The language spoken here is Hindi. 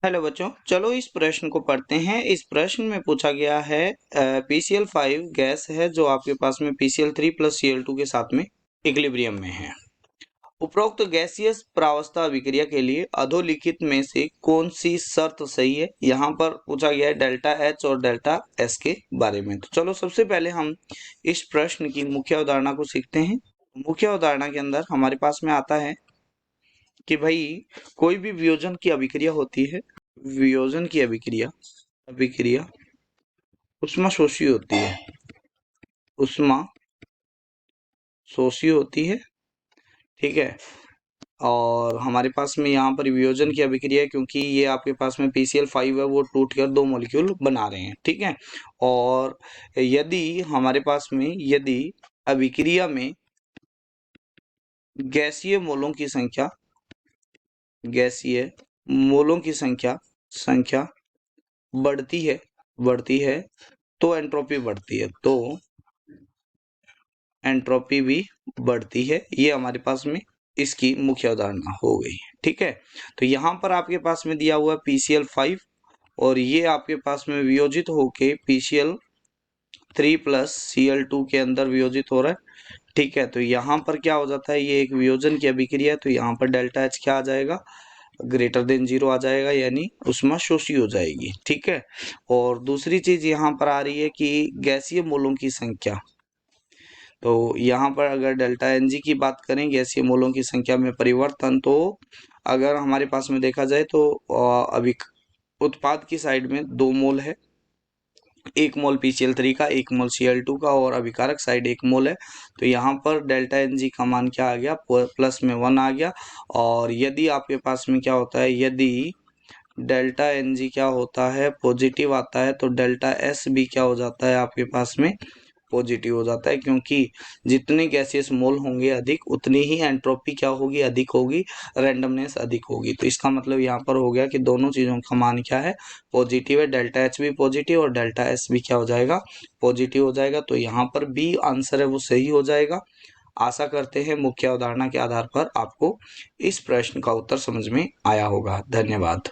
हेलो बच्चों, चलो इस प्रश्न को पढ़ते हैं। इस प्रश्न में पूछा गया है PCl5 गैस है जो आपके पास में PCl3 प्लस Cl2 के साथ में इक्विलिब्रियम में है। उपरोक्त गैसीय प्रावस्था अभिक्रिया के लिए अधोलिखित में से कौन सी शर्त सही है। यहाँ पर पूछा गया है डेल्टा H और डेल्टा S के बारे में। तो चलो सबसे पहले हम इस प्रश्न की मुख्य अवधारणा को सीखते हैं। मुख्य अवधारणा के अंदर हमारे पास में आता है कि भाई कोई भी वियोजन की अभिक्रिया होती है, वियोजन की अभिक्रिया अभिक्रिया उष्माशोषी होती है, उष्माशोषी होती है। ठीक है। और हमारे पास में यहाँ पर वियोजन की अभिक्रिया है क्योंकि ये आपके पास में PCl5 है, वो टूट कर दो मॉलिक्यूल बना रहे हैं। ठीक है। और यदि हमारे पास में यदि अभिक्रिया में गैसीय मोलों की संख्या संख्या बढ़ती है तो एंट्रोपी बढ़ती है, तो एंट्रोपी भी बढ़ती है। ये हमारे पास में इसकी मुख्य अवधारणा हो गई। ठीक है। तो यहाँ पर आपके पास में दिया हुआ PCl5 और ये आपके पास में वियोजित होके PCl3 प्लस Cl2 के अंदर वियोजित हो रहा है। ठीक है। तो यहाँ पर क्या हो जाता है, ये एक वियोजन की अभिक्रिया है, तो यहाँ पर डेल्टा H क्या आ जाएगा, ग्रेटर देन 0 आ जाएगा, यानी उष्माशोषी हो जाएगी। ठीक है। और दूसरी चीज यहाँ पर आ रही है कि गैसीय मोलों की संख्या, तो यहाँ पर अगर डेल्टा Ng की बात करें, गैसीय मोलों की संख्या में परिवर्तन, तो अगर हमारे पास में देखा जाए तो अभी उत्पाद की साइड में 2 मोल है, 1 मोल PCl3 का, 1 मोल Cl2 का, और अभिकारक साइड 1 मोल है। तो यहाँ पर डेल्टा Ng का मान क्या आ गया, प्लस में 1 आ गया। और यदि आपके पास में क्या होता है, यदि डेल्टा Ng क्या होता है, पॉजिटिव आता है, तो डेल्टा S भी क्या हो जाता है आपके पास में, पॉजिटिव हो जाता है, क्योंकि जितने गैसियस मोल होंगे अधिक, उतनी ही एंट्रोपी क्या होगी, अधिक होगी, रैंडमनेस अधिक होगी। तो इसका मतलब यहाँ पर हो गया कि दोनों चीजों का मान क्या है, पॉजिटिव है। डेल्टा H भी पॉजिटिव और डेल्टा S भी क्या हो जाएगा, पॉजिटिव हो जाएगा। तो यहाँ पर बी आंसर है वो सही हो जाएगा। आशा करते हैं मुख्य अवधारणा के आधार पर आपको इस प्रश्न का उत्तर समझ में आया होगा। धन्यवाद।